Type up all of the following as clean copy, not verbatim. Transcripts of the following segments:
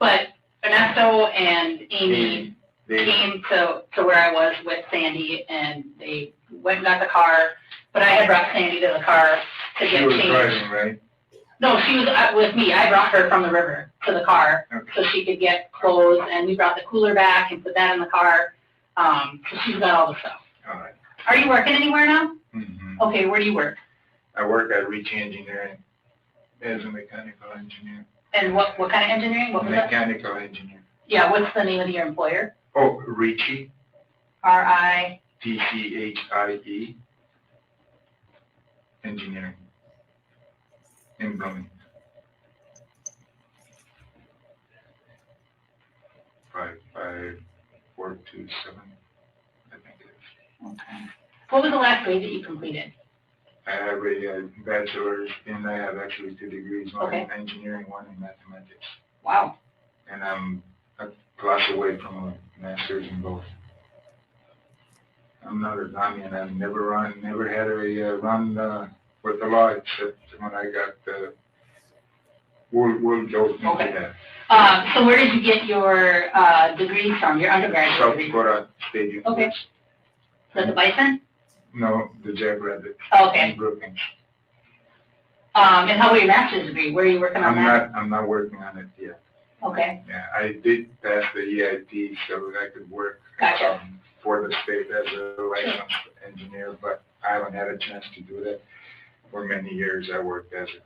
But Ernesto and Amy came to where I was with Sandy, and they went and got the car, but I had brought Sandy to the car to get She was changed. driving, right? No, she was with me. I brought her from the river to the car so she could get clothes, and we brought the cooler back and put that in the car. So she's got all the stuff. All right. Are you working anywhere now? Mm-hmm. Okay, where do you work? I work at Ritchie Engineering as a mechanical engineer. And what kind of engineering? What was that? Mechanical engineer. Yeah, what's the name of your employer? Oh, Ritchie. R-I? TCHIE. Engineering. In Blooming. 55427, I think it is. Okay. What was the last grade that you completed? I have a bachelor's, and I have actually 2 degrees, one Okay. in engineering, one in mathematics. Wow. And I'm a class away from a master's in both. I'm not a dummy, and I've never had a run with the law, except when I got we'll go into Okay. that. So where did you get your degrees from, your undergraduate South degree? Dakota State University. Okay. Is that the Bison? No, the Jackrabbit. Okay. In Brookings. And how about your master's degree? Where are you working on that? I'm not working on it yet. Okay. Yeah, I did pass the EIT so that I could work Gotcha. for the state as a licensed engineer, but I haven't had a chance to do that. For many years, I worked as a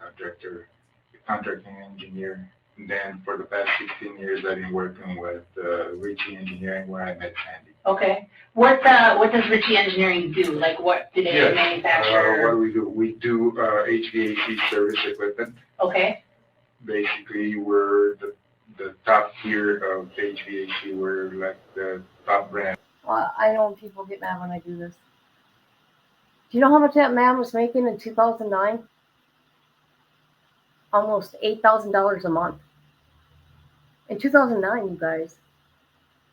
contracting engineer. And then for the past 16 years, I've been working with Ritchie Engineering, where I met Sandy. Okay. What does Ritchie Engineering do? Like, what do they manufacture? What do we do? We do HVAC service equipment. Okay. Basically, we're the top tier of HVAC. We're like the top brand. Well, I know people get mad when I do this. Do you know how much that man was making in 2009? Almost $8,000 a month. In 2009, you guys.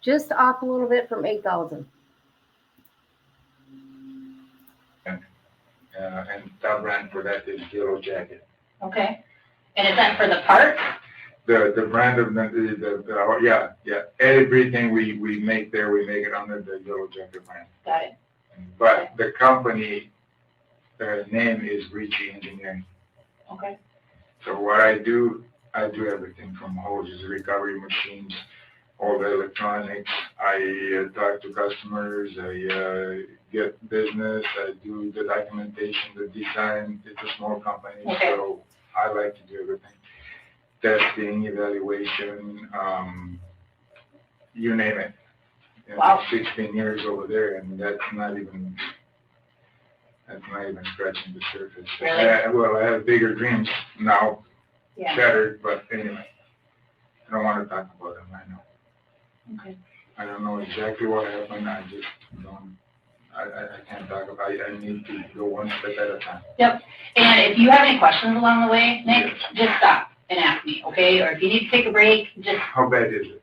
Just off a little bit from 8,000. And top brand for that is Yellow Jacket. Okay. And is that for the parts? The brand of everything we make there, we make it under the Yellow Jacket brand. Got it. But the company name is Ritchie Engineering. Okay. So what I do everything from hoses, recovery machines, all the electronics. I talk to customers. I get business. I do the documentation, the design. It's a small company, so I like to do everything. Testing, evaluation, you name it. Wow. 16 years over there, and that's not even scratching the surface. Really? Well, I have bigger dreams now, Yeah. shattered, but anyway, I don't want to talk about them right now. Okay. I don't know exactly what happened. I just don't. I can't talk about it. I need to go one step at a time. Yep. And if you have any questions along the way, Nick, just stop and ask me, okay? Or if you need to take a break, just. How bad is it?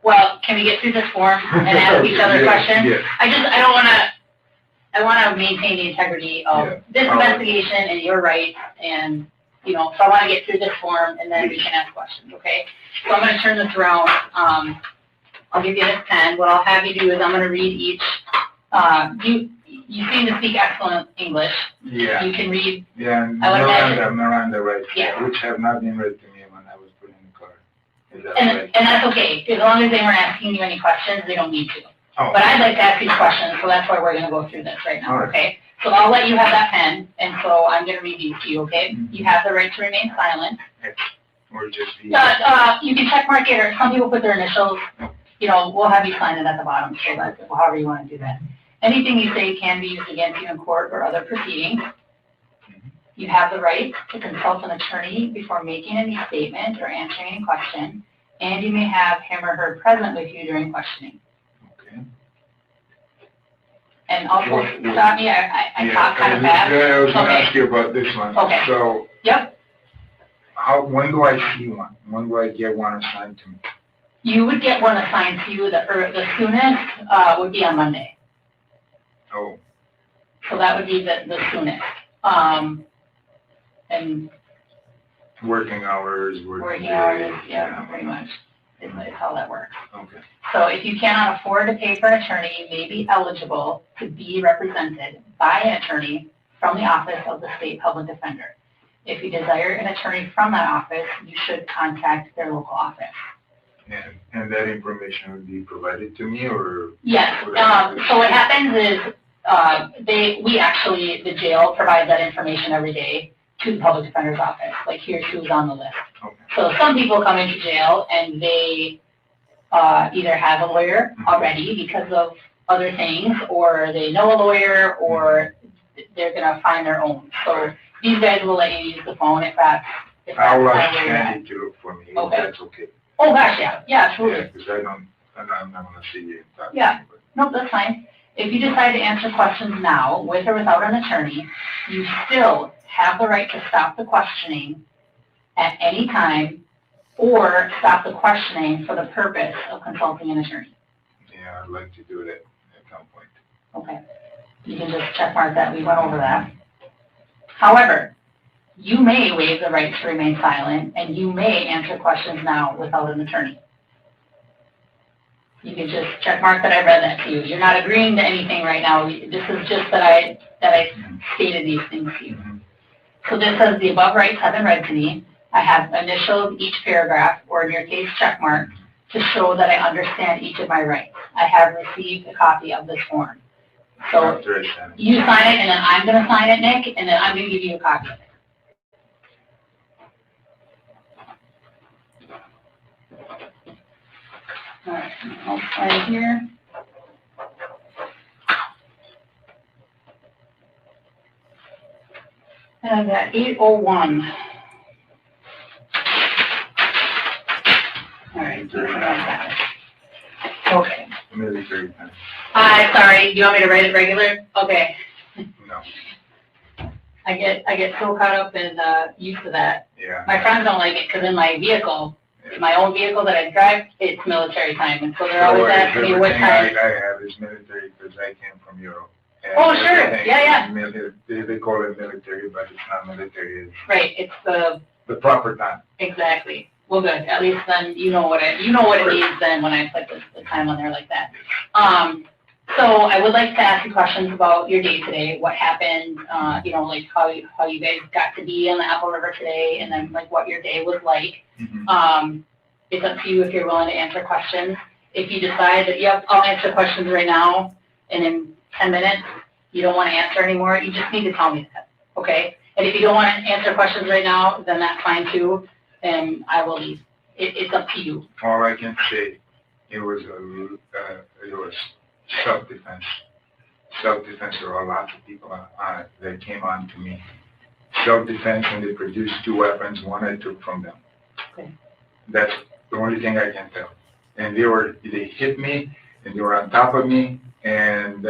Well, can we get through this form and ask each other questions? Yes. I want to maintain the integrity of this investigation and your rights, and so I want to get through this form and then we can ask questions, okay? So I'm going to turn this around. I'll give you this pen. What I'll have you do is I'm going to read each. You seem to speak excellent English. Yeah. You can read. Yeah, Miranda rights, which have not been read to me when I was put in the car. Is that right? And that's okay, as long as they weren't asking you any questions, they don't need to. Oh. But I'd like to ask you questions, so that's why we're going to go through this right now, Right. okay? So I'll let you have that pen, and so I'm going to read these to you, okay? Mm-hmm. You have the right to remain silent. Or just the... You can check mark it, or some people put their initials. We'll have you sign it at the bottom, so that's however you want to do that. Anything you say can be used against you in court or other proceedings. You have the right to consult an attorney before making any statement or answering any question, and you may have him or her present with you during questioning. Okay. And also, stop me, I talk kind of fast. I was going to ask you about this one. Okay. So, Yep. when do I see one? When do I get one assigned to me? You would get one assigned to you, the soonest would be on Monday. Oh. So that would be the soonest. And Working hours. working hours, yeah, pretty much. is how that works. Okay. So if you cannot afford to pay for an attorney, you may be eligible to be represented by an attorney from the office of the state public defender. If you desire an attorney from that office, you should contact their local office. And that information would be provided to me, or? Yes, so what happens is, the jail provides that information every day to the public defender's office, like here's who's on the list. Okay. So some people come into jail and they, either have a lawyer already because of other things, or they know a lawyer, or they're gonna find their own. So these guys will let you use the phone if that's I'll ask kind of where you're at. Candy to look for me, if Okay. that's okay. Oh, gosh, yeah, absolutely. Because I'm not gonna see you. Yeah. No, that's fine. If you decide to answer questions now, with or without an attorney, you still have the right to stop the questioning at any time, or stop the questioning for the purpose of consulting an attorney. Yeah, I'd like to do that at some point. Okay. You can just check mark that, we went over that. However, you may waive the right to remain silent, and you may answer questions now without an attorney. You can just check mark that I read that to you. You're not agreeing to anything right now. This is just that I stated these things to you. So this says the above rights have been read to me. I have initialed each paragraph, or in your case, check mark, to show that I understand each of my rights. I have received a copy of this form. So After I sign it. you sign it, and then I'm gonna sign it, Nick, and then I'm gonna give you a copy of it. All right, I'll sign here. And I've got 8:01. All right, so I got it. Okay. Military time. Sorry, do you want me to write it regular? Okay. No, I get so caught up in, used to that. yeah. My friends don't like it, because in my vehicle, my own vehicle that I drive, it's military time, and so they're always asking me what Everything time. I have is military, because I came from Europe. And Oh, sure. everything Yeah, is they call it military, but it's not military, it's Right, it's the proper time. exactly. Well, good, at least then you know what it means then when I put the time on there like that. So I would like to ask you questions about your day today, what happened, like how you guys got to be on the Apple River today, and then like what your day was like. It's up to you if you're willing to answer questions. If you decide that, yep, I'll answer questions right now, and in 10 minutes, you don't want to answer anymore, you just need to tell me that, okay? And if you don't want to answer questions right now, then that's fine too, and I will leave. It's up to you. All I can say, it was self-defense. Self-defense, there were lots of people that came on to me. Self-defense, and they produced 2 weapons, one I took from them. Okay. That's the only thing I can tell. And they hit me, and they were on top of me, and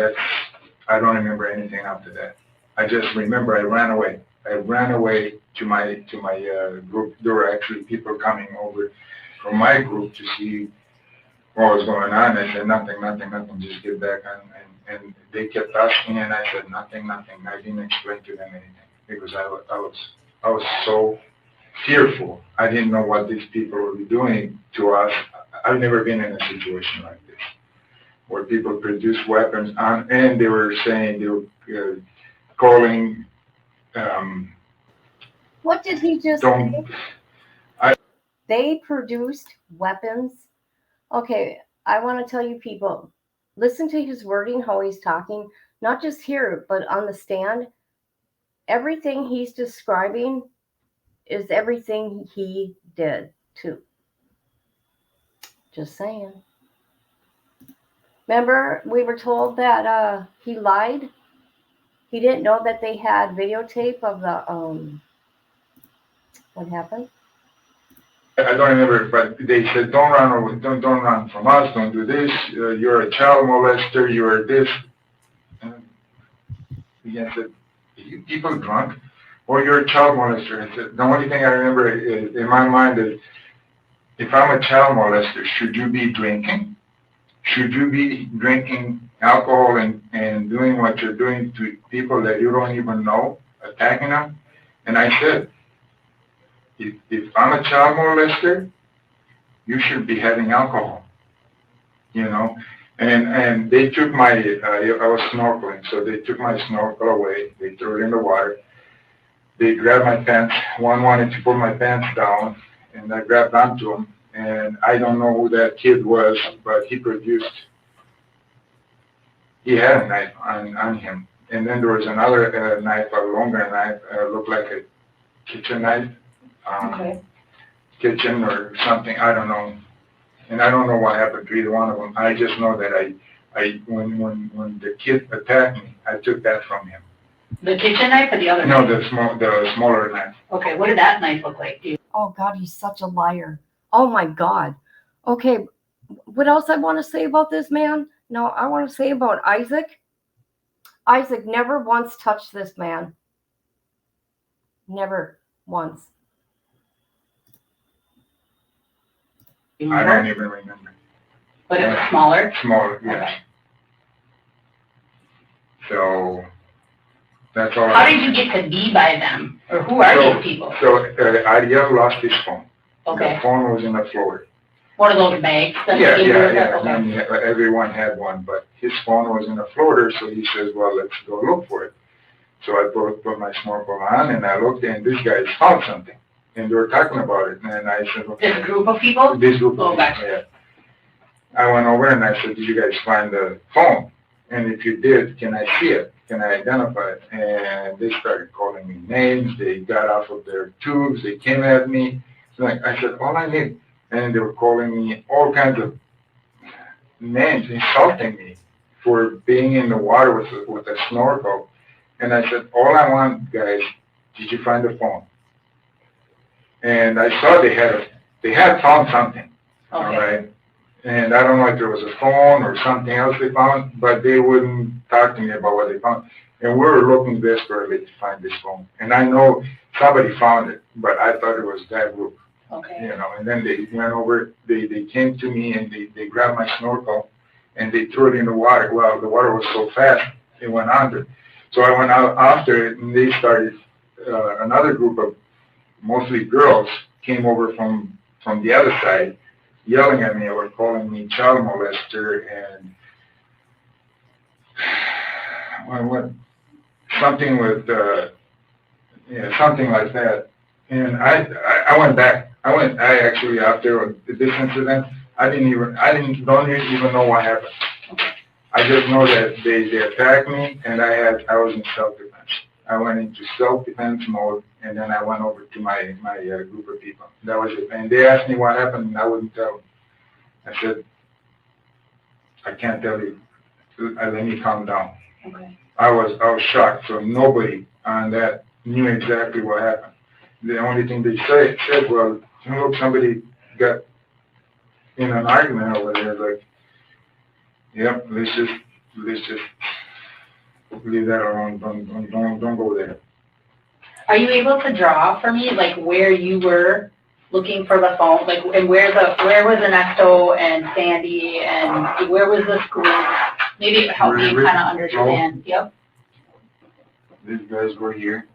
I don't remember anything after that. I just remember I ran away. I ran away to my group. There were actually people coming over from my group to see what was going on. I said, nothing, just get back on. And they kept asking, and I said, nothing. I didn't explain to them anything, because I was so fearful. I didn't know what these people were doing to us. I've never been in a situation like this, where people produce weapons and they were saying, they were calling, What did he just don't, say? They produced weapons. Okay, I want to tell you people, listen to his wording, how he's talking, not just here, but on the stand. Everything he's describing is everything he did too. Just saying. Remember, we were told that he lied. He didn't know that they had videotape of the what happened. I don't remember, but they said, don't run away, don't run from us, don't do this, you're a child molester, you're this. And he said, are you people drunk? Or you're a child molester. I said, the only thing I remember is, in my mind is, if I'm a child molester, should you be drinking? Should you be drinking alcohol and doing what you're doing to people that you don't even know, attacking them? And I said, if I'm a child molester, you should be having alcohol, you know. And they took my, I was snorkeling, so they took my snorkel away, they threw it in the water, they grabbed my pants, one wanted to pull my pants down, and I grabbed onto him, and I don't know who that kid was, but he had a knife on him. And then there was another knife, a longer knife, looked like a kitchen knife, kitchen or something, I don't know. And I don't know what happened to either one of them. I just know that when the kid attacked me, I took that from him. The kitchen knife or the other No, knife? the smaller knife. Okay, what did that knife look like? Oh God, he's such a liar. Oh my God. Okay, what else I want to say about this man? No, I want to say about Isaac. Isaac never once touched this man. Never once. I don't even remember. But it was smaller? Smaller, yes. Okay. So, that's all. How did you get to be by them? Or who are these people? So, Ariel lost his phone. Okay. The phone was in the floor. One of those bags? Yeah. Okay. And everyone had one, but his phone was in the floater, so he says, well, let's go look for it. So I put my snorkel on, and I looked, and this guy found something. And they were talking about it, and I said, okay. This group of people? This group of people, gotcha. yeah. I went over and I said, did you guys find the phone? And if you did, can I see it? Can I identify it? And they started calling me names. They got off of their tubes. They came at me. So I said, all I need. And they were calling me all kinds of names, insulting me for being in the water with a snorkel. And I said, all I want, guys, did you find the phone? And I saw they had found something. Okay. All right. And I don't know if there was a phone or something else they found, but they wouldn't talk to me about what they found. And we were looking desperately to find this phone. And I know somebody found it, but I thought it was that group. Okay. You know, and then they went over, they came to me and they grabbed my snorkel and they threw it in the water. Well, the water was so fast, it went under. So I went out after it and they started, another group of mostly girls came over from the other side, yelling at me or calling me child molester and something with something like that. And I went back. I actually after this incident, I don't even know what happened. I just know that they attacked me and I was in self-defense. I went into self-defense mode, and then I went over to my group of people. That was it. And they asked me what happened, and I wouldn't tell them. I said, I can't tell you. Let me calm down. Okay. I was shocked. So nobody on that knew exactly what happened. The only thing they said, well, look, somebody got in an argument over there. Like, yep, let's just leave that alone. Don't go there. Are you able to draw for me, like, where you were looking for the phone, like, and where was Ernesto and Sandy, and where was the school? Maybe it would help me kind of understand. Yep. These guys were here.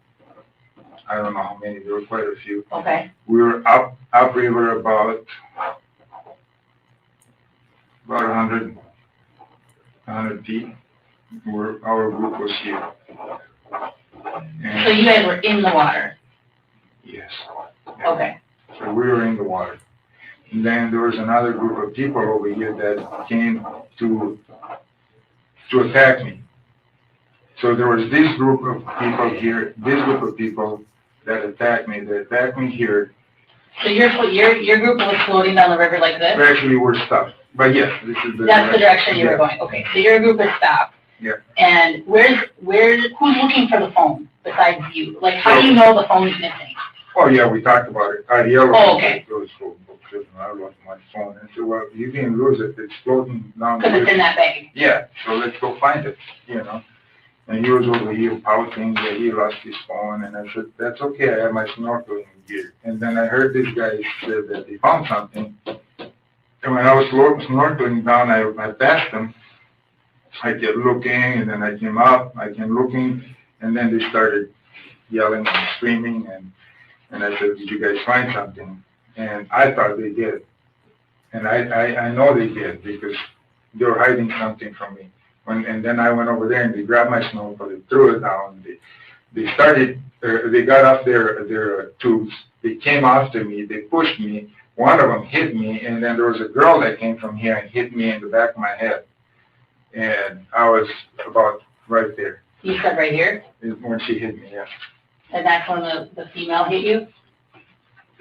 I don't know how many. There were quite a few. Okay. We were upriver about 100 feet. Our group was here. And So you guys were in the water? yes. Okay. So we were in the water. And then there was another group of people over here that came to attack me. So there was this group of people here, this group of people that attacked me here. So your group was floating down the river like this? Actually, we're stopped. But yes, this is the That's the direction you were going. Okay. So your group is stopped. Yeah. And who's looking for the phone besides you? Like, how do you know the phone's missing? Oh yeah, we talked about it. Ariel okay. I lost my phone. And so, well, you didn't lose it. It's floating down. Because it's in that bag. Yeah. So let's go find it. You know. And he was over here pouting that he lost his phone. And I said, that's okay. I have my snorkeling gear. And then I heard this guy said that he found something. And when I was snorkeling down, I passed them. I kept looking, and then I came up. I came looking, and then they started yelling and screaming. And I said, did you guys find something? And I thought they did. And I know they did because they were hiding something from me. And then I went over there and they grabbed my snowball, they threw it down. They started, they got off their tubes. They came after me, they pushed me. One of them hit me, and then there was a girl that came from here and hit me in the back of my head. And I was about right there. You said right here? When she hit me, yeah. And that's when the female hit you?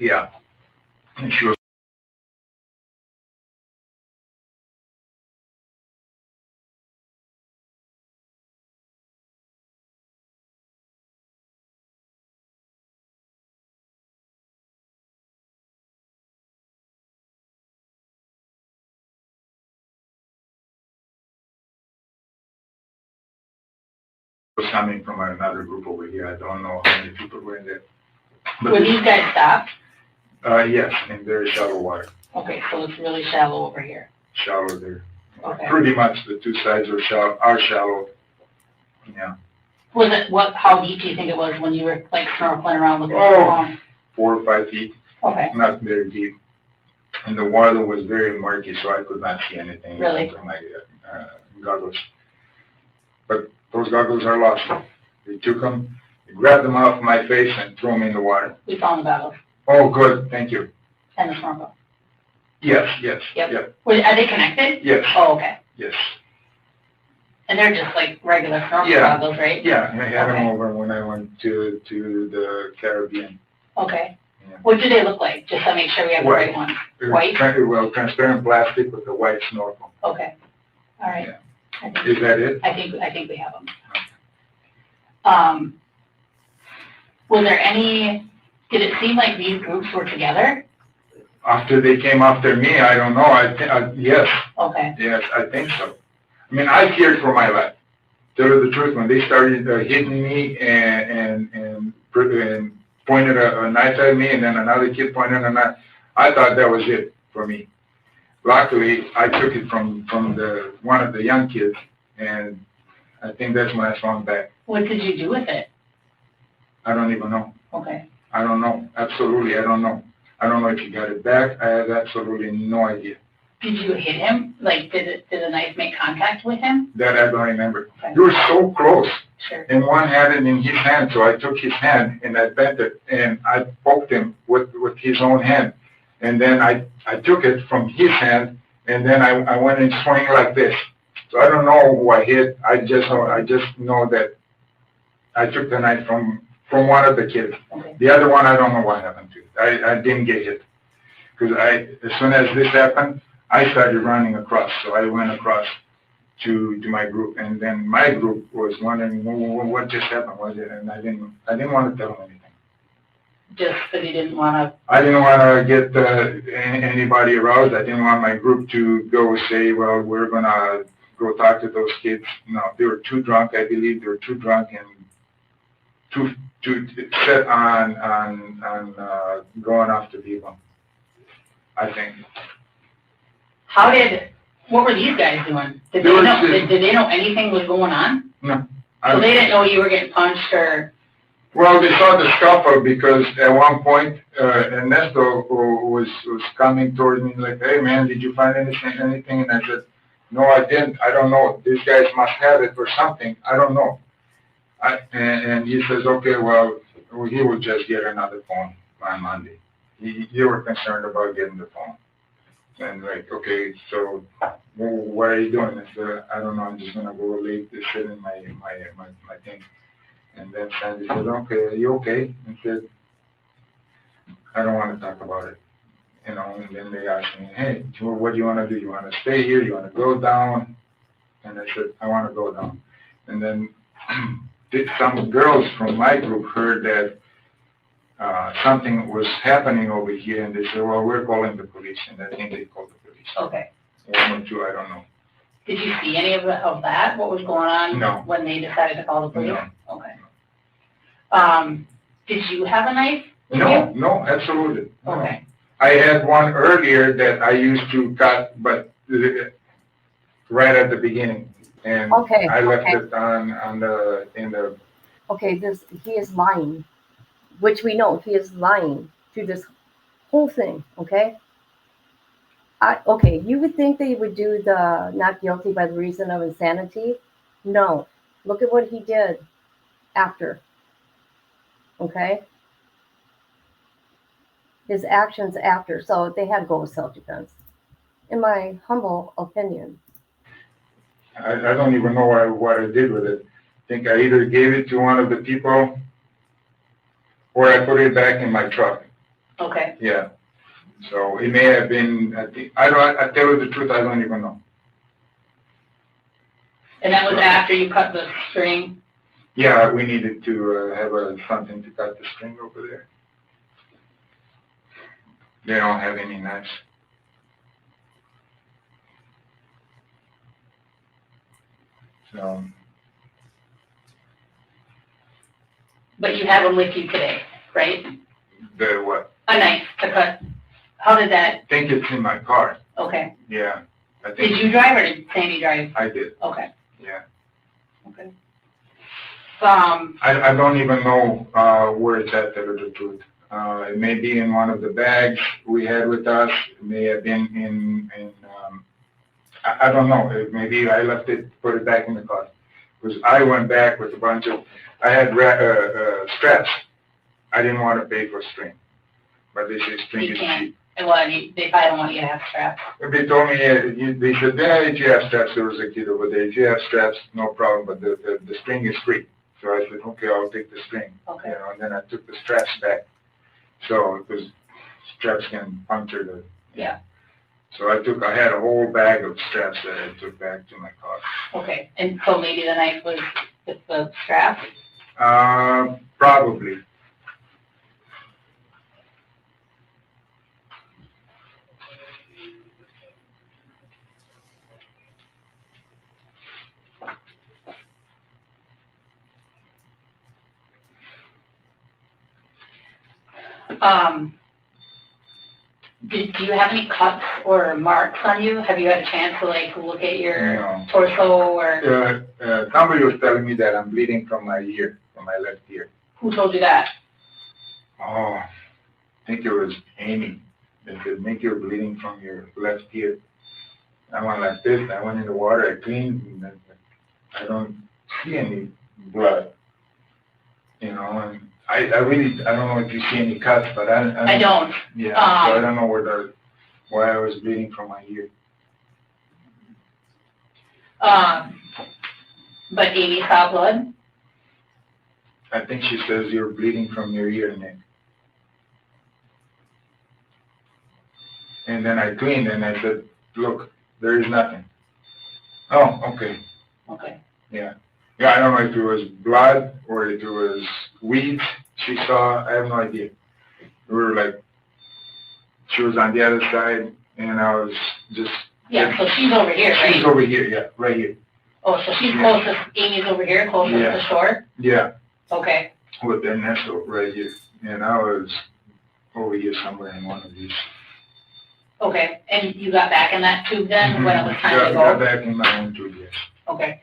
Yeah. And she was coming from another group over here. I don't know how many people were in there. But Were these guys stopped? yes, in very shallow water. Okay, so it's really shallow over here. Shallow there. Okay. Pretty much the two sides are shallow. Yeah. Was it, how deep do you think it was when you were like snorkeling around with the Oh. phone? 4 or 5 feet, Okay, not very deep. And the water was very murky, so I could not see anything. Really? From my goggles. But those goggles are lost. They took them, they grabbed them off my face and threw them in the water. we found the goggles Oh, good, thank you. and the snorkel. Yes, yes, Yep. yep, Are they connected? yes, Oh, okay. yes. And they're just like regular snorkel Yeah. goggles, right? Yeah, I had them Okay. over when I went to the Caribbean. Okay. Yeah. What do they look like? Just to make sure we have the right one. White? Well, transparent plastic with a white snorkel. Okay. All right. Yeah. I think, Is that it? I think we have them. Was there any, did it seem like these groups were together? After they came after me, I don't know. Yes, Okay. yes, I think so. I mean, I feared for my life. Tell you the truth, when they started hitting me and pointed a knife at me, and then another kid pointed a knife, I thought that was it for me. Luckily, I took it from one of the young kids, and I think that's when I swung back. What did you do with it? I don't even know. Okay. I don't know. Absolutely, I don't know. I don't know if he got it back. I have absolutely no idea. Did you hit him? Like, did the knife make contact with him? That I don't remember. Okay. You were so close. Sure. And one had it in his hand, so I took his hand and I bent it and I poked him with his own hand. And then I took it from his hand and then I went and swung like this. So I don't know who I hit. I just know that I took the knife from one of the kids. Okay. The other one, I don't know what happened to. I didn't get hit. Because as soon as this happened, I started running across. So I went across to my group, and then my group was wondering what just happened, was it? And I didn't want to tell them anything. Just that he didn't want to. I didn't want to get anybody aroused. I didn't want my group to go say, well, we're gonna go talk to those kids. No, they were too drunk. I believe they were too drunk and too set on going after people. I think. What were these guys doing? Did They they were know, just- did they know anything was going on? No. So they didn't know you were getting punched or, Well, they saw the scuffle because at one point Ernesto was coming towards me like, hey man, did you find anything? And I said, no, I didn't. I don't know. These guys must have it or something. I don't know. And he says, okay, well, he will just get another phone on Monday. You were concerned about getting the phone. And like, okay, so what are you doing? I said, I don't know. I'm just gonna go late to sit in my thing. And then Sandy said, okay, are you okay? And said, I don't want to talk about it. You know, and then they asked me, hey, what do you want to do? You want to stay here? You want to go down? And I said, I want to go down. And then some girls from my group heard that something was happening over here, and they said, well, we're calling the police. And I think they called the police. okay. One or two, I don't know. Did you see any of that? What was going on? No. When they decided to call the police? No. Okay. Did you have a knife with No, you? no, absolutely. No. Okay. I had one earlier that I used to cut, but right at the beginning. And Okay, I left okay. it in the, Okay, he is lying, which we know he is lying through this whole thing, okay? Okay, you would think they would do the not guilty by the reason of insanity. No. Look at what he did after. Okay? His actions after. So they had to go with self defense, in my humble opinion. I don't even know what I did with it. I think I either gave it to one of the people or I put it back in my truck. Okay. Yeah. So it may have been, I tell you the truth, I don't even know. And that was after you cut the string? Yeah, we needed to have something to cut the string over there. They don't have any knives. So, But you have them with you today, right? the what? A knife to cut. How did that, I think it's in my car. okay. Yeah. I Did think you drive or did Sandy drive? I did. Okay, Yeah. okay. I don't even know where it's at, to tell you the truth. It may be in one of the bags we had with us. It may have been in I don't know. Maybe I left it, put it back in the car. Because I went back with a bunch of, I had straps. I didn't want to pay for string. But they say string You is can't. cheap. And what, they probably don't want you to have straps. They told me, they said, yeah, if you have straps, there was a kid over there. If you have straps, no problem, but the string is free. So I said, okay, I'll take the string. Okay. And then I took the straps back. So, because straps can puncture the. Yeah. So I had a whole bag of straps that I took back to my car. Okay, and so maybe the knife was with the strap? Probably. Do you have any cuts or marks on you? Have you had a chance to look at your No. torso or? Somebody was telling me that I'm bleeding from my ear, from my left ear. Who told you that? Oh, I think it was Amy. They said, Nick, you're bleeding from your left ear. I went like this. I went in the water. I cleaned, and I don't see any blood. And I don't know if you see any cuts, but I don't. Yeah, so I don't know why I was bleeding from my ear. But Amy saw blood? I think she says you're bleeding from your ear, Nick. And then I cleaned and I said, look, there is nothing. Oh, okay. Okay. Yeah. Yeah, I don't know if it was blood or if it was weeds she saw. I have no idea. We were she was on the other side and I was just. Yeah, so she's over here, right? She's over here, yeah, right here. Oh, so she's closest, Amy's over here, closest to the shore? Yeah. Okay. With the nestle right here. And I was over here somewhere in one of these. Okay, and you got back in that tube then when it was time to go? Got back in my own tube, yes. Okay.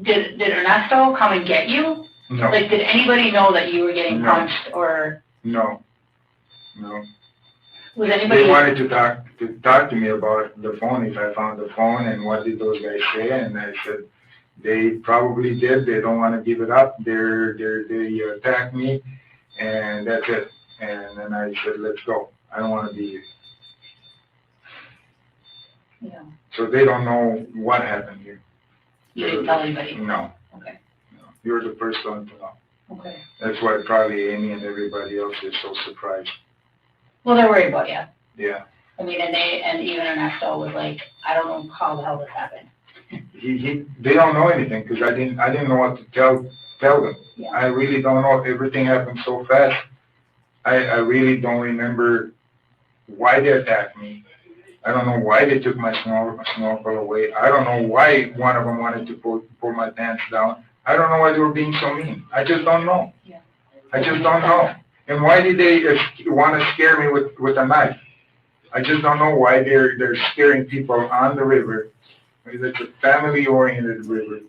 Did Ernesto come and get you? No. Did anybody know that you were getting No. punched or? No. Was anybody? They wanted to talk to me about the phone, if I found the phone, and what did those guys say, and I said, they probably did, they don't want to give it up, they attacked me, and that's it. And then I said, let's go, I don't want to be here. Yeah. So they don't know what happened here. You didn't tell anybody? No. Okay. No. You're the first one to know. Okay. That's why probably Amy and everybody else is so surprised. Well, they're worried about you. Yeah. I mean, and even Ernesto was like, I don't know how the hell this happened. They don't know anything because I didn't know what to tell them. Yeah. I really don't know. Everything happened so fast. I really don't remember why they attacked me. I don't know why they took my snorkel away. I don't know why one of them wanted to pull my pants down. I don't know why they were being so mean. I just don't know. Yeah. I just don't know. And why did they want to scare me with a knife? I just don't know why they're scaring people on the river. It's a family-oriented river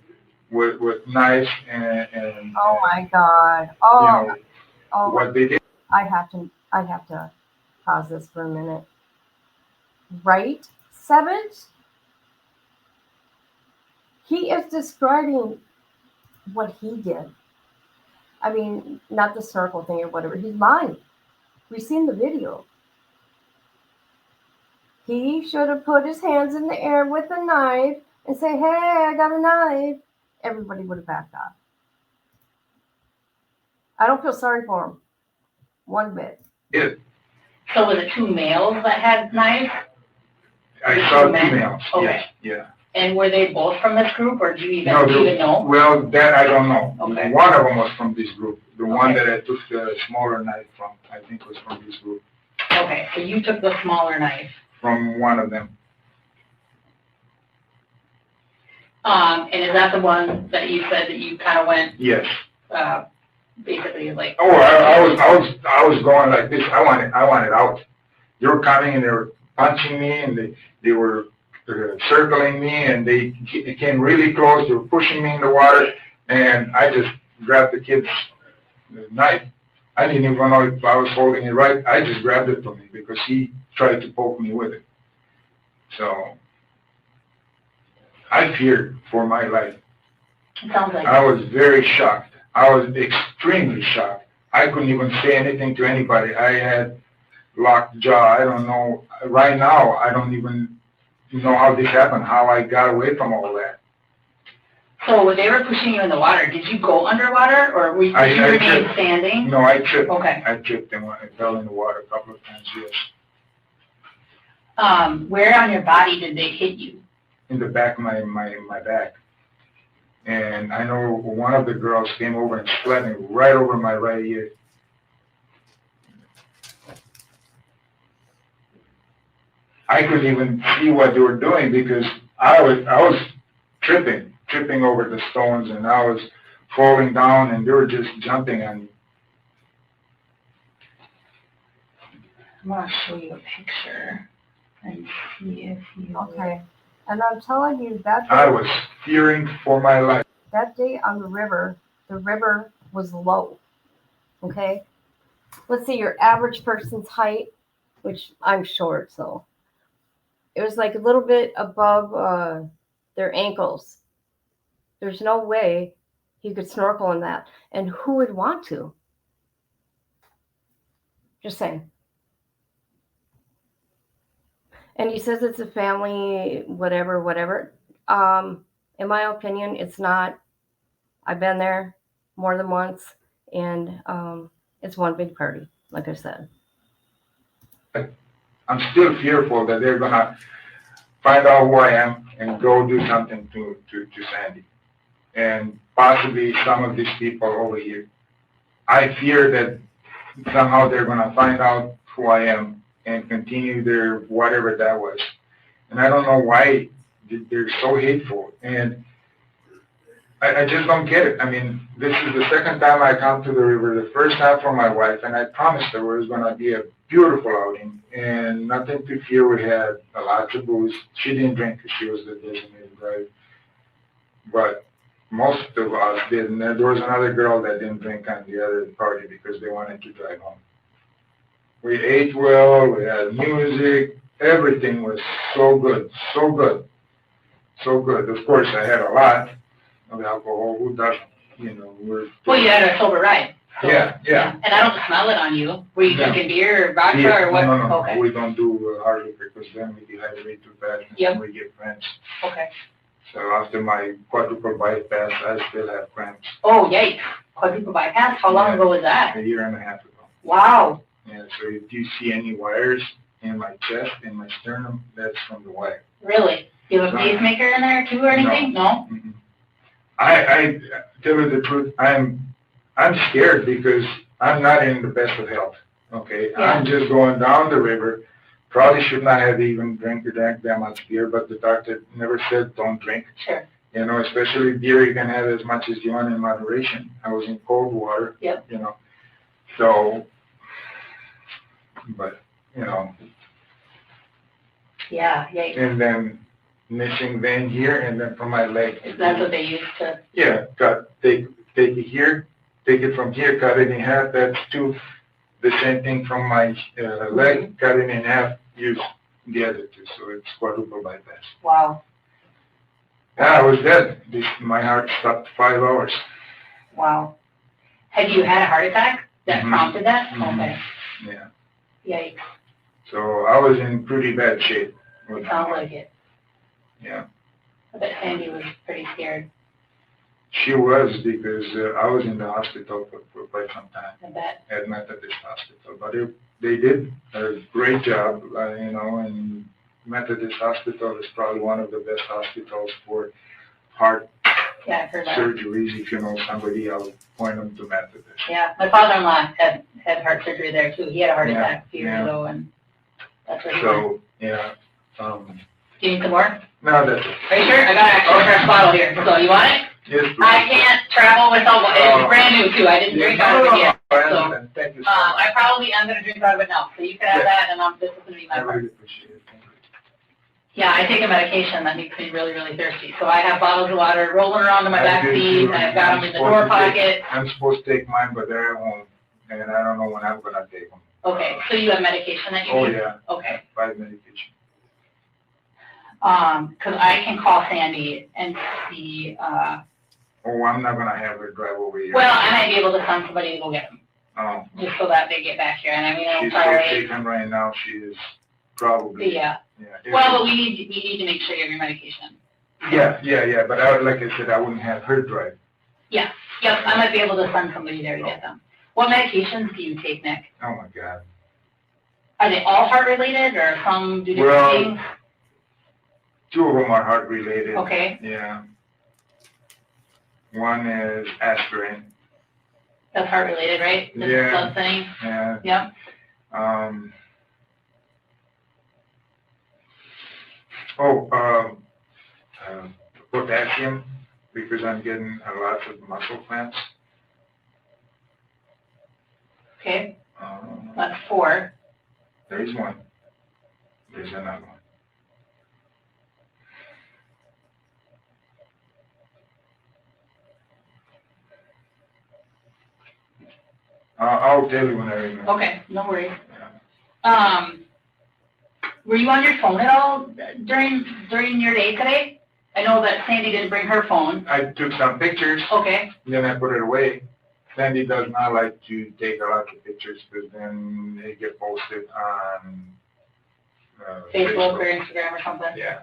with knives and Oh my God. Oh, what they did. I I have to pause this for a minute. Right, Savage? He is describing what he did. I mean, not the snorkel thing or whatever. He's lying. We've seen the video. He should have put his hands in the air with a knife and say, hey, I got a knife. Everybody would have backed off. I don't feel sorry for him. One bit. Yeah, So was it two males that had knives? I saw two Men? males, Okay. yes, yeah. And were they both from this group, or do you even, No, even know? well, that I don't know. Okay. One of them was from this group. The one Okay. that I took the smaller knife from, I think was from this group, Okay, so you took the smaller knife. from one of them. And is that the one that you said that you kind of went, Yes. basically like? Oh, I was going like this. I wanted out. They were coming and they were punching me and they were circling me and they came really close. They were pushing me in the water and I just grabbed the kid's knife. I didn't even know if I was holding it right. I just grabbed it from him because he tried to poke me with it. So I feared for my life. It sounds like. I was very shocked. I was extremely shocked. I couldn't even say anything to anybody. I had locked jaw. I don't know. Right now, I don't even know how this happened, how I got away from all that. So when they were pushing you in the water, did you go underwater or did you remain standing? No, I tripped. Okay. I tripped and I fell in the water a couple of times, yes. Where on your body did they hit you? In the back of my back. And I know one of the girls came over and slapped me right over my right ear. I couldn't even see what they were doing because I was tripping over the stones and I was falling down and they were just jumping on me. I'm going to show you a picture and see if you... Okay. And I'm telling you, that day, I was fearing for my life. that day on the river was low. Okay? Let's see, your average person's height, which I'm short, so it was like a little bit above their ankles. There's no way you could snorkel in that. And who would want to? Just saying. And he says it's a family, whatever. In my opinion, it's not. I've been there more than once, and it's one big party, like I said. I'm still fearful that they're gonna find out who I am and go do something to Sandy. And possibly some of these people over here. I fear that somehow they're gonna find out who I am and continue their whatever that was. And I don't know why they're so hateful. And I just don't get it. I mean, this is the second time I come to the river, the first time for my wife, and I promised her it was going to be a beautiful outing and nothing to fear. We had a lot of booze. She didn't drink because she was the designated bride. But most of us didn't. There was another girl that didn't drink on the other party because they wanted to drive home. We ate well, we had music, everything was so good, so good, so good. Of course, I had a lot of alcohol, who doesn't, Well, you had a sober ride. So, yeah. And I don't smell it on you. Were you No. drinking beer or vodka or what? No, Okay. we don't do hard liquor because then we dehydrate too fast and we get cramps. Okay. So after my quadruple bypass, I still have cramps. Oh, yikes. Quadruple bypass? How long ago was that? A year and a half ago. Wow. Yeah, so if you see any wires in my chest, in my sternum, that's from the wire. Really? Do you have a pacemaker in there too or anything? No? Mm-hmm. I tell you the truth, I'm scared because I'm not in the best of health. Okay, Yeah. I'm just going down the river. Probably should not have even drank that much beer, but the doctor never said don't drink. Sure. Especially beer, you can have as much as you want in moderation. I was in cold water. Yep. So, but Yeah, yikes. and then missing vein here, and then from my leg. That's what they used to. Yeah, take it here, take it from here, cut it in half. That's the same thing from my leg, cut it in half, used the other two, so it's quadruple bypass. Wow, Yeah, I was dead. My heart stopped 5 hours. wow. Have you had a heart attack that Mhm. prompted that? Mhm. Okay, Yeah. yikes, So I was in pretty bad shape. with my sounds heart. like it. Yeah. I bet Sandy was pretty scared, She was, because I was in the hospital for quite some time, I bet. at Methodist Hospital. But they did a great job, and Methodist Hospital is probably one of the best hospitals for heart Yeah, I've heard that. surgeries. If you know somebody, I'll point them to Methodist. Yeah, my father-in-law had heart surgery there too. He had a heart Yeah, attack a few years yeah. ago, and that's where he went. So, yeah. Do you need some more? No, that's it. Are you sure? I got an extra fresh bottle here, so you want it? Yes, please. I can't travel without one. It's brand new too. I didn't drink out of it yet. I So, understand. Thank you so much. I probably am gonna drink out of it now. So you can have Yes. that, and this is gonna be I my part. really appreciate it. Thank you. Yeah, I take a medication that makes me really, really thirsty. So I have bottles of water rolling around in my I back do seat. too. I've got them in the I'm door supposed to pocket. I'm supposed to take mine, but they're at home, and I don't know when I'm gonna take them. Okay, so you have medication that you Oh, need? yeah. Okay. 5 medication. Cause I can call Sandy and see, Oh, I'm not gonna have her drive over here. well, I might be able to send somebody to go get them, Oh, just so that they get back here. And I mean, I'm she's so sorry. shaken right now, she is probably, Yeah. yeah. Well, but we need to make sure you have your medication. Yeah, but like I said, I wouldn't have her drive. Yep, I might be able to send somebody there to get them. What medications do you take, Nick? Oh, my God. Are they all heart related or some do different Well, things? 2 of them are heart related. Okay, Yeah. One is aspirin. that's heart related, right? The Yeah. blood thing? Yeah. Yep. Potassium, because I'm getting a lot of muscle cramps. Okay, that's 4. There's one. There's another one. I'll tell you when I remember. Okay, no worries. Yeah. Were you on your phone at all during your day today? I know that Sandy didn't bring her phone. I took some pictures, Okay, then I put it away. Sandy does not like to take a lot of pictures, because then they get posted on Facebook or Instagram or something? Yeah,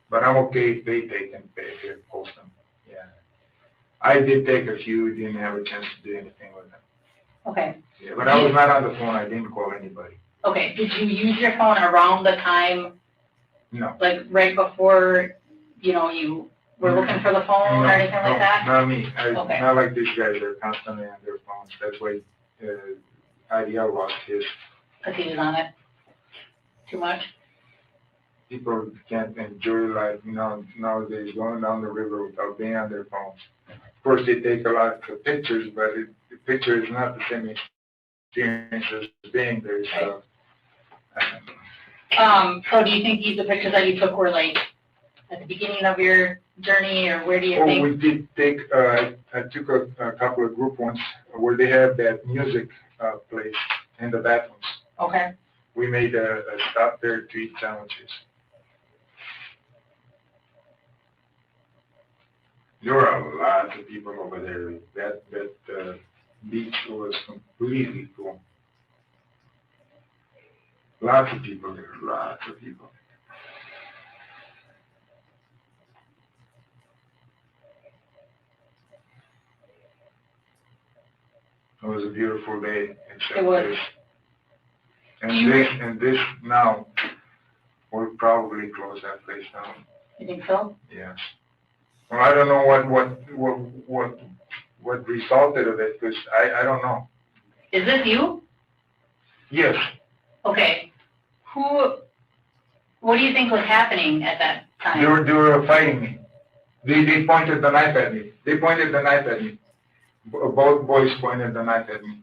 but I'm okay if they take them, if they post them, yeah. I did take a few, didn't have a chance to do anything with them. Okay, Yeah, but I was not on the phone, I didn't call anybody. okay. Did you use your phone around the time, No. like right before, you were looking for the phone or anything like that? Not me. Okay. Not like these guys, they're constantly on their phones. That's why IDL lost his. Because he was on it too much? People can't enjoy life nowadays going down the river without being on their phones. Of course, they take a lot of pictures, but the picture is not the same experience as being there. So, So do you think the pictures that you took were like at the beginning of your journey, or where do you think? we did take. I took a couple of group ones where they have that music place in the bathrooms. Okay, We made a stop there to eat sandwiches. There were a lot of people over there. That beach was completely full. Lots of people there, lots of people. It was a beautiful day, except It was. this. You- And this now, we'll probably close that place down. you think so? Yes. Well, I don't know what resulted of it, because I don't know. Is this you? Yes. Okay. What do you think was happening at that time? They were fighting me. They pointed the knife at me. They pointed the knife at me. Both boys pointed the knife at me.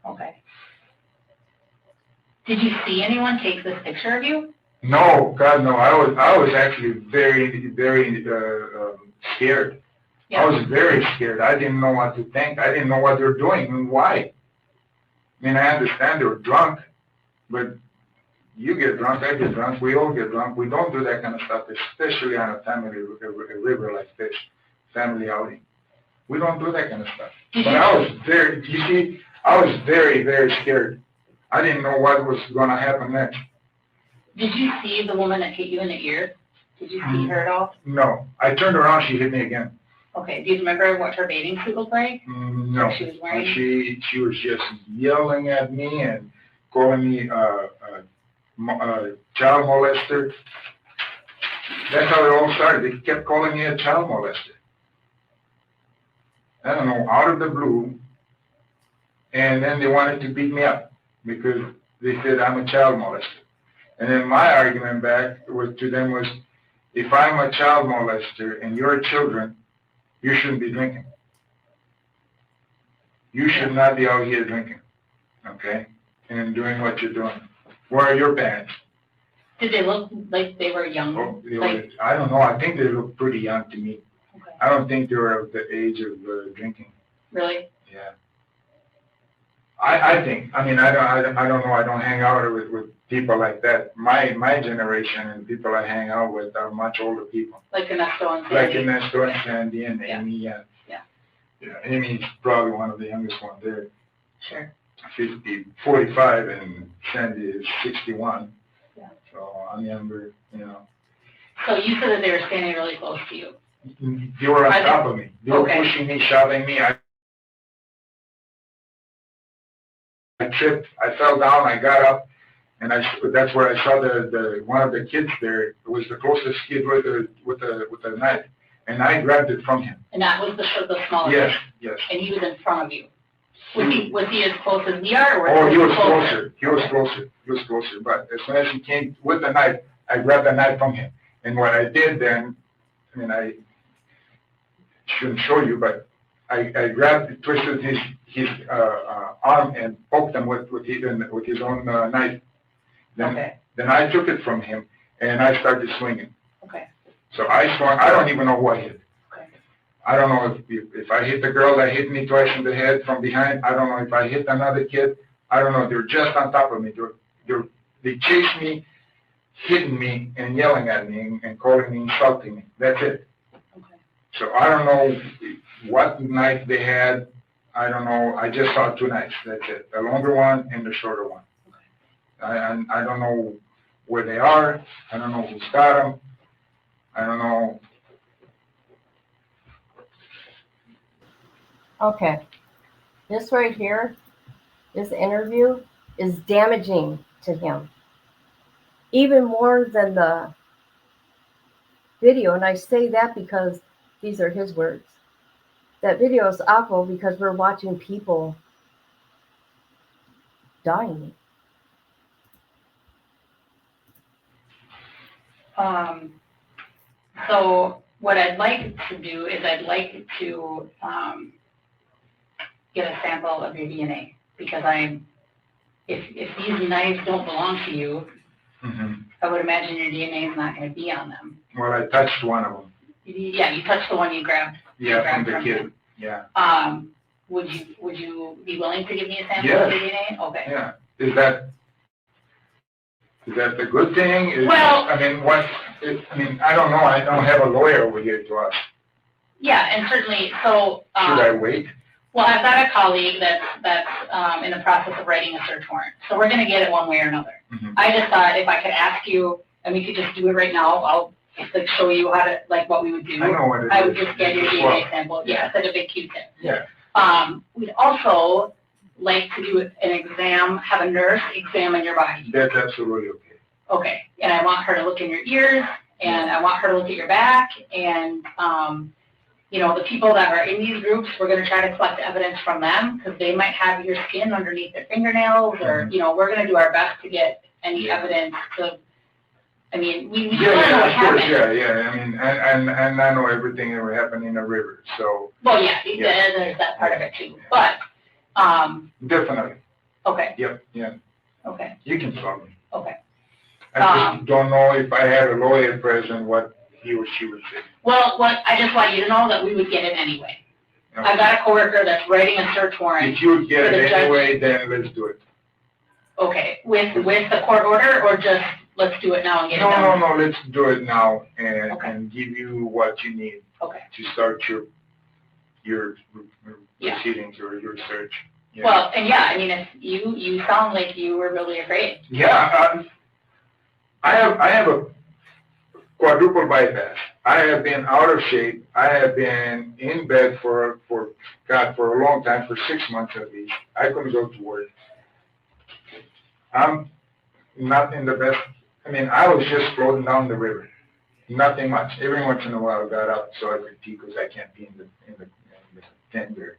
Okay. Did you see anyone take this picture of you? No, God, no. I was actually very, very scared. Yeah. I was very scared. I didn't know what to think. I didn't know what they're doing and why. I mean, I understand they were drunk, but you get drunk, I get drunk, we all get drunk. We don't do that kind of stuff, especially on a river like this, family outing. We don't do that kind of stuff. But I was very, you see, I was very, very scared. I didn't know what was going to happen next. Did you see the woman that hit you in the ear? Did you see her at all? No. I turned around, she hit me again. Okay, do you remember what her bathing suit looked like? No. She was wearing? She was just yelling at me and calling me child molester. That's how it all started. They kept calling me a child molester. I don't know, out of the blue. And then they wanted to beat me up because they said I'm a child molester. And then my argument back to them was, if I'm a child molester and you're children, you shouldn't be drinking. You should not be out here drinking, okay, and doing what you're doing. Where are your parents? Did they look like they were young? Oh, I don't know. I think they look pretty young to me. Okay. I don't think they were of the age of drinking. Really? Yeah. I think. I mean, I don't know. I don't hang out with people like that. My generation and people I hang out with are much older people. Like Ernesto and Sandy. Like Ernesto and Sandy and Amy. Yeah. Yeah. Amy's probably one of the youngest ones there. Sure. 45, and Sandy is 61. Yeah. So I'm younger, So you said that they were standing really close to you. They were on top of me. They were pushing me, shoving me. I tripped. I fell down. I got up, and that's where I saw the one of the kids there. It was the closest kid with a knife, and I grabbed it from him. And that was the smaller Yes, kid? yes. And he was in front of you? Was he as close as we are? Or he was closer. He was closer. But as soon as he came with the knife, I grabbed the knife from him. And what I did then, I mean, I shouldn't show you, but I grabbed, twisted his arm and poked him with his own knife. Then I took it from him and I started swinging. Okay. So I swung. I don't even know who I hit. Okay. I don't know if I hit the girl that hit me twice in the head from behind. I don't know if I hit another kid. I don't know. They're just on top of me. They chased me, hitting me and yelling at me and calling me, insulting me. That's it. Okay. So I don't know what knife they had. I don't know. I just saw two knives. That's it. The longer one and the shorter one. Okay. I don't know where they are. I don't know who's got them. I don't know. Okay. This right here, this interview is damaging to him. Even more than the video. And I say that because these are his words. That video is awful because we're watching people dying. So what I'd like to do is I'd like to get a sample of your DNA because if these knives don't belong to you, I would imagine your DNA is not going to be on them. Well, I touched one of them. Yeah, you touched the one you grabbed. Yeah, from the kid. Him. Yeah. Would you be willing to give me a sample yes. of your DNA? Okay. Yeah. Is that the good thing? I mean, I don't know. I don't have a lawyer over here to ask. Yeah, and certainly. So. Should I wait? Well, I've got a colleague that's in the process of writing a search warrant, so we're going to get it one way or another. I just thought if I could ask you, and we could just do it right now, I'll show you how to what we would do. I know what it is. I would just get your DNA sample. Yeah, it's like a big Q-tip. Yeah. We'd also like to do an exam, have a nurse examine your body. That's absolutely okay. Okay, and I want her to look in your ears, and I want her to look at your back, and the people that are in these groups, we're going to try to collect evidence from them because they might have your skin underneath their fingernails, or we're going to do our best to get any evidence to. I mean, we of course, yeah. I mean, and I know everything that happened in the river, so. Well, yeah, there's that part of it too, but. Definitely. Okay. Yep. Yeah. Okay. You can solve me. Okay. I just don't know if I had a lawyer present what he or she would say. Well, I just want you to know that we would get it anyway. I got a coworker that's writing a search warrant. If you get For the it judge. anyway, then let's do it. Okay, with the court order, or just let's do it now and get it done? No, let's do it now Okay. and give you what you need Okay. to start your Yeah. proceedings or your search. Yeah. Well, and yeah, I mean, if you sound like you were really afraid. Yeah, I have a quadruple bypass. I have been out of shape. I have been in bed for a long time, for 6 months at least. I couldn't go to work. I'm not in the best. I mean, I was just floating down the river. Nothing much. Every once in a while, I got up so I could pee because I can't pee in the tent there.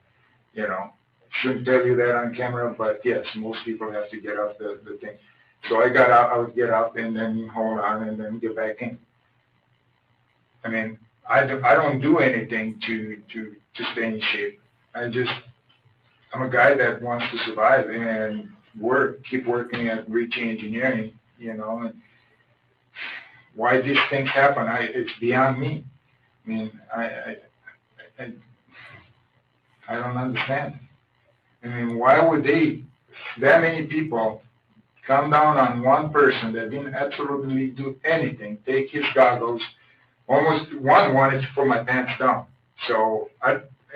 You know, shouldn't tell you that on camera, but yes, most people have to get off the thing. So I got out. I would get up and then hold on and then get back in. I mean, I don't do anything to stay in shape. I'm a guy that wants to survive and keep working at reaching engineering, you know, and why these things happen, it's beyond me. I mean, I don't understand. I mean, why would that many people come down on one person that didn't absolutely do anything, take his goggles, almost one wanted to pull my pants down. So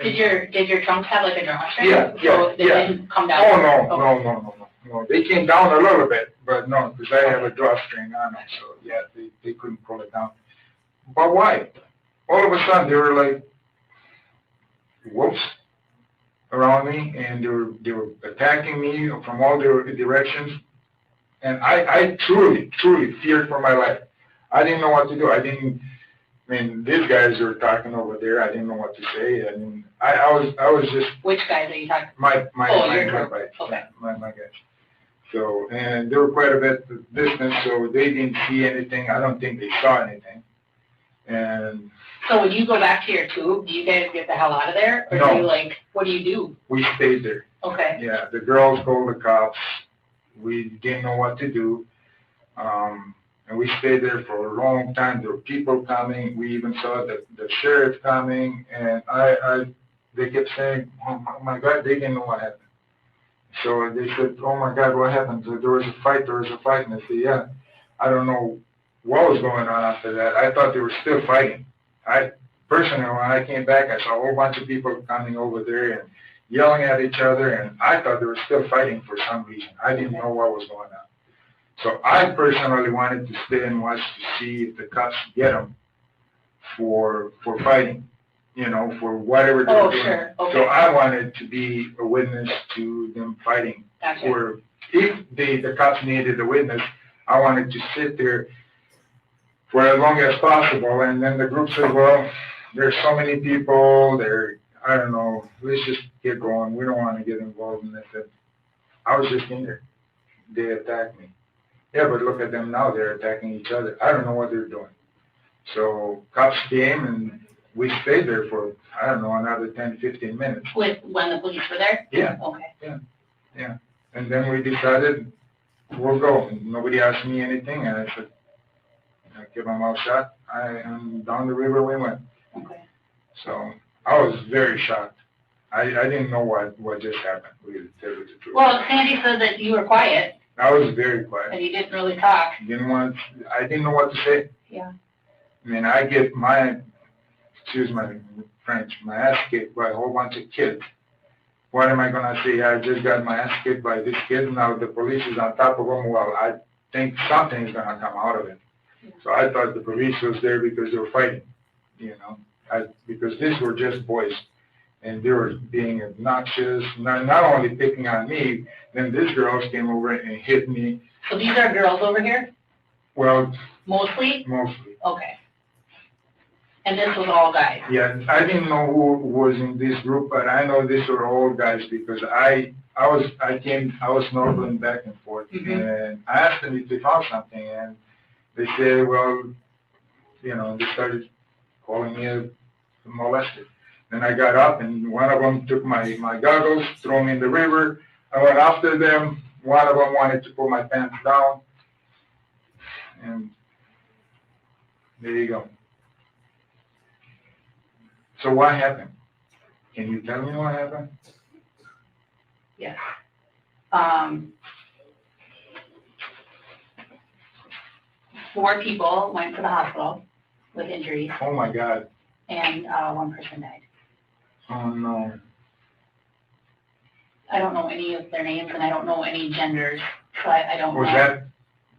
Did your trunks have like a drawstring? Yeah. So they didn't come down? Oh, no. They came down a little bit, but no, because I have a drawstring on them, so yeah, they couldn't pull it down. But why? All of a sudden, they were like wolves around me, and they were attacking me from all directions, and I truly feared for my life. I didn't know what to do. I mean, these guys were talking over there. I didn't know what to say. I mean, I was just. Which guys are you talking? My Okay. guys. So, and they were quite a bit distance, so they didn't see anything. I don't think they saw anything. And. So when you go back to your tube, do you guys get the hell out of there, or No. do you what do you do? We stayed there. Okay. Yeah, the girls called the cops. We didn't know what to do. And we stayed there for a long time. There were people coming. We even saw the sheriff coming, and they kept saying, "Oh my God," they didn't know what happened. So they said, "Oh my God, what happened?" So there was a fight. And I said, "Yeah, I don't know what was going on after that. I thought they were still fighting." Personally, when I came back, I saw a whole bunch of people coming over there and yelling at each other, and I thought they were still fighting for some reason. I didn't know what was going on. So I personally wanted to stay and watch to see if the cops get them for fighting, you know, for whatever they were doing. Sure. Okay. So I wanted to be a witness to them fighting. Gotcha. Or if the cops needed a witness, I wanted to sit there for as long as possible. And then the group said, "Well, there's so many people there. I don't know. Let's just get going. We don't want to get involved in this." I was just in there. They attacked me. Yeah, but look at them now. They're attacking each other. I don't know what they're doing. So cops came, and we stayed there for, I don't know, another 10, 15 minutes. When the police were there? Yeah. Okay. Yeah. And then we decided we'll go. Nobody asked me anything, and I said, I kept my mouth shut. And down the river we went. Okay. So I was very shocked. I didn't know what just happened, really, to tell you the truth. Well, Sandy said that you were quiet. I was very quiet. And you didn't really talk. I didn't know what to say. Yeah. I mean, I get excuse my French, my ass kicked by a whole bunch of kids. What am I going to say? I just got my ass kicked by this kid. Now the police is on top of them. Well, I think something is going to come out of it. So I thought the police was there because they were fighting, you know, because these were just boys. And they were being obnoxious, not only picking on me, then these girls came over and hit me. So these are girls over here? Well, Mostly? Mostly. Okay. And this was all guys? Yeah, I didn't know who was in this group, but I know these were all guys because I was snorkeling back and forth, and I asked them if they found something, and they said, well, you know, they started calling me a molester. Then I got up, and one of them took my goggles, threw them in the river. I went after them. One of them wanted to pull my pants down. And there you go. So what happened? Can you tell me what happened? Yes. 4 people went to the hospital with injuries, Oh my God. and 1 person died. Oh no. I don't know any of their names, and I don't know any genders, so I don't know. Was that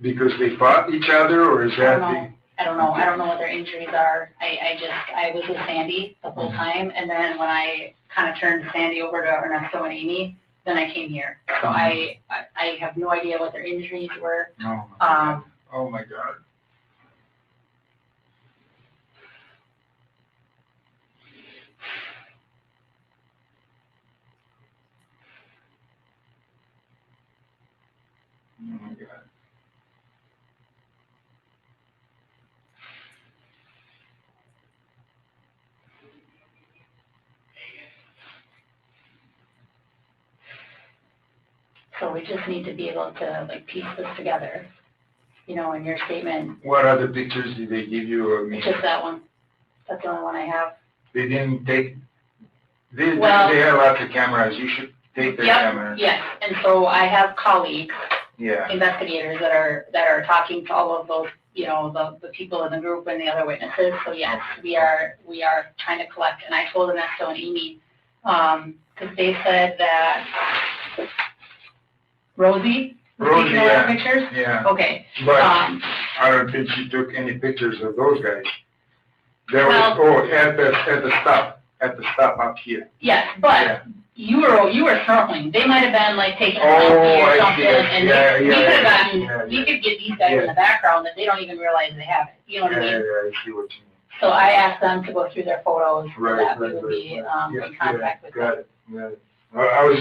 because they fought each other, or is I that don't know. I don't know. I don't know what their injuries are. I was with Sandy the whole time, and then when I kind of turned Sandy over to Ernesto and Amy, then I came here. So I have no idea what their injuries were. Oh my God. Oh my God. Oh my God. So we just need to be able to like piece this together. You know, in your statement, What other pictures did they give you of me? it's just that one. That's the only one I have. They didn't take, they Well- have lots of cameras, you should take their cameras. Yes, and so I have colleagues, Yeah, investigators that are talking to all of those, you know, the people in the group and the other witnesses. So yes, we are trying to collect. And I told Ernesto and Amy, because they said that Rosie was taking a lot of pictures. yeah, Okay. but I don't think she took any pictures of those guys. There Well- was, at the stop up here. Yes, but Yeah. you were snorkeling. They might have been like taking a Oh, selfie or I see. something, and Yeah, we yeah, could have yeah, gotten, yeah, we could get these guys in the background that they don't even realize they have it. You know what I mean? I see what you mean. So I asked them to go through their photos so Right, that we right, would be right. Yeah, in contact with them. got it. I was,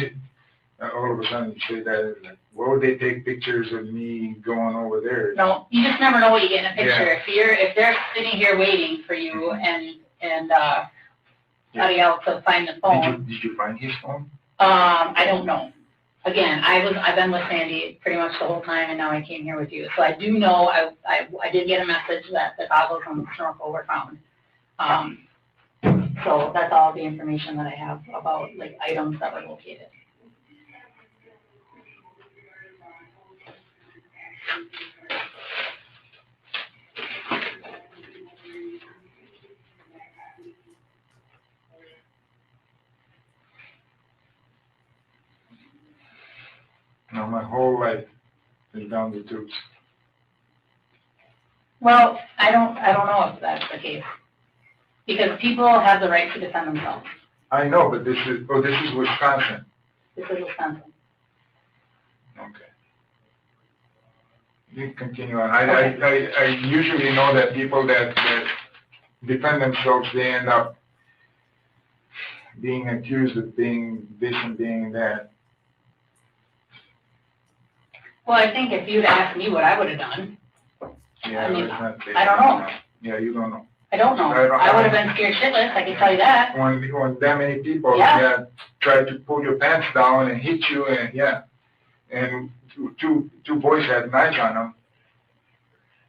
all of a sudden you say that, it's like, why would they take pictures of me going over there? No, you just never know what you get in a picture. Yeah. If they're sitting here waiting for you and somebody else to find the phone, Did you find his phone? I don't know. Again, I've been with Sandy pretty much the whole time, and now I came here with you. So I do know, I did get a message that the goggles and the snorkel were found. So that's all the information that I have about, like, items that were located. No, my whole life is down the tubes. Well, I don't know if that's the case. Because people have the right to defend themselves. I know, but this is Wisconsin. This is Wisconsin. Okay. You can continue on. I usually know that people that defend themselves, they end up being accused of being this and being that. Well, I think if you'd asked me what I would have done, Yeah, I mean, let's not say I don't that. know. Yeah, you don't know. I don't know. I would have been scared shitless, I can tell you that. When that many people Yeah. tried to pull your pants down and hit you, and two boys had knives on them.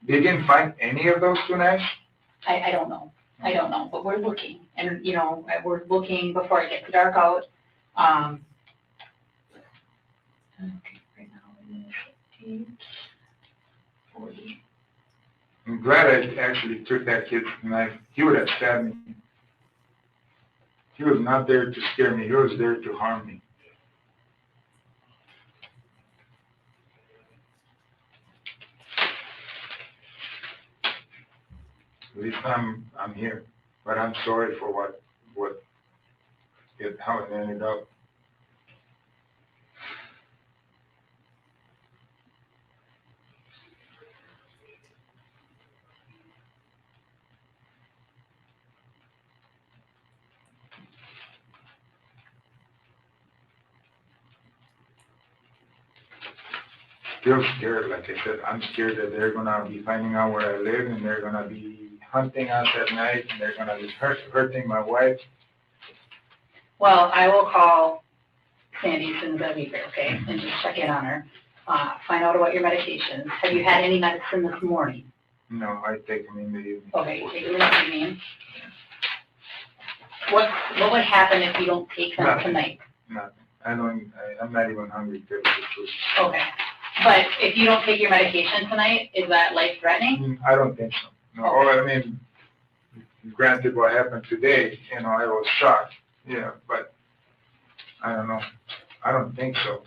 They didn't find any of those 2 knives? I don't know. I don't know, but we're looking. And, you know, we're looking before it gets dark out. Okay, right now it is 8:40. I'm glad I actually took that kid's knife. He would have stabbed me. He was not there to scare me. He was there to harm me. At least I'm here, but I'm sorry for how it ended up. Still scared, like I said, I'm scared that they're gonna be finding out where I live, and they're gonna be hunting us at night, and they're gonna be hurting my wife. Well, I will call Sandy as soon as I leave here, okay, and just check in on her. Find out about your medications. Have you had any medicine this morning? No, I take them in the evening. Okay, you take them in the evening. what would happen if you don't take them Nothing. tonight? Nothing. I'm not even hungry to tell you the truth. Okay. But if you don't take your medication tonight, is that life-threatening? I don't think so. No, I mean, granted what happened today, you know, I was shocked, yeah, but I don't know. I don't think so.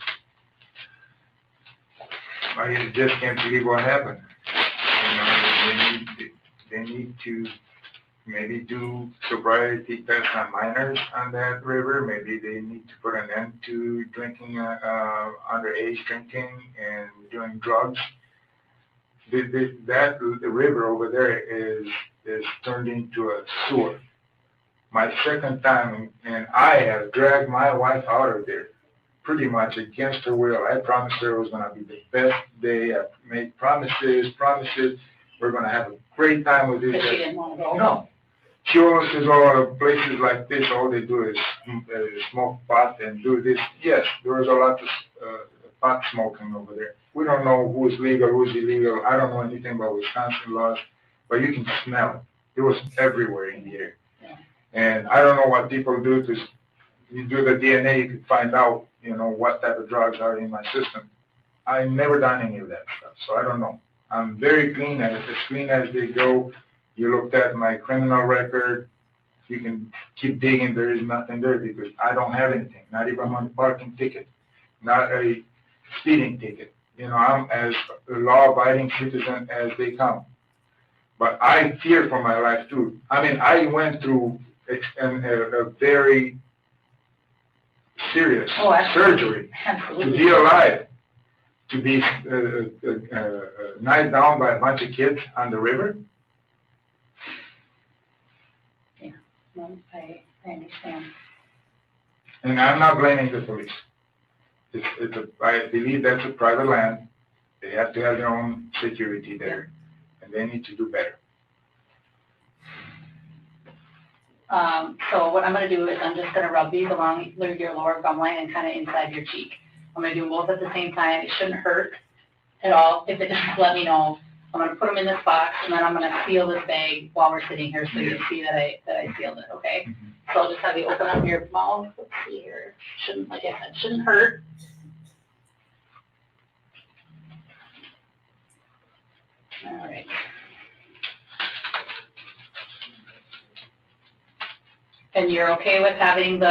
I just can't believe what happened. You know, they need to maybe do sobriety tests on minors on that river. Maybe they need to put an end to drinking, underage drinking and doing drugs. That river over there is turned into a sewer. My second time, and I have dragged my wife out of there, pretty much against her will. I promised her it was going to be the best day. I made promises. We're going to have a great time with this. But she didn't want to go? No. She always says, oh, places like this, all they do is smoke pot and do this. Yes, there is a lot of pot smoking over there. We don't know who's legal, who's illegal. I don't know anything about Wisconsin laws, but you can smell it. It was everywhere in the air. Yeah. And I don't know what people do to, you do the DNA, you can find out, you know, what type of drugs are in my system. I've never done any of that stuff, so I don't know. I'm very clean, as clean as they go. You looked at my criminal record, you can keep digging, there is nothing there because I don't have anything, not even one parking ticket, not a speeding ticket. You know, I'm as a law-abiding citizen as they come. But I fear for my life too. I mean, I went through a very serious surgery to be alive, to be knifed down by a bunch of kids on the river. Yeah, well, I understand. And I'm not blaming the police. I believe that's a private land. They have to have their own security there, and they need to do better. So what I'm going to do is I'm just going to rub these along your lower gum line and kind of inside your cheek. I'm going to do them both at the same time. It shouldn't hurt at all. If it doesn't, let me know. I'm going to put them in this box, and then I'm going to seal this bag while we're sitting here so you can see that I sealed it, okay? Mm-hmm. So I'll just have you open up your mouth. Let's see here. Shouldn't, like I said, shouldn't hurt. All right. And you're okay with having the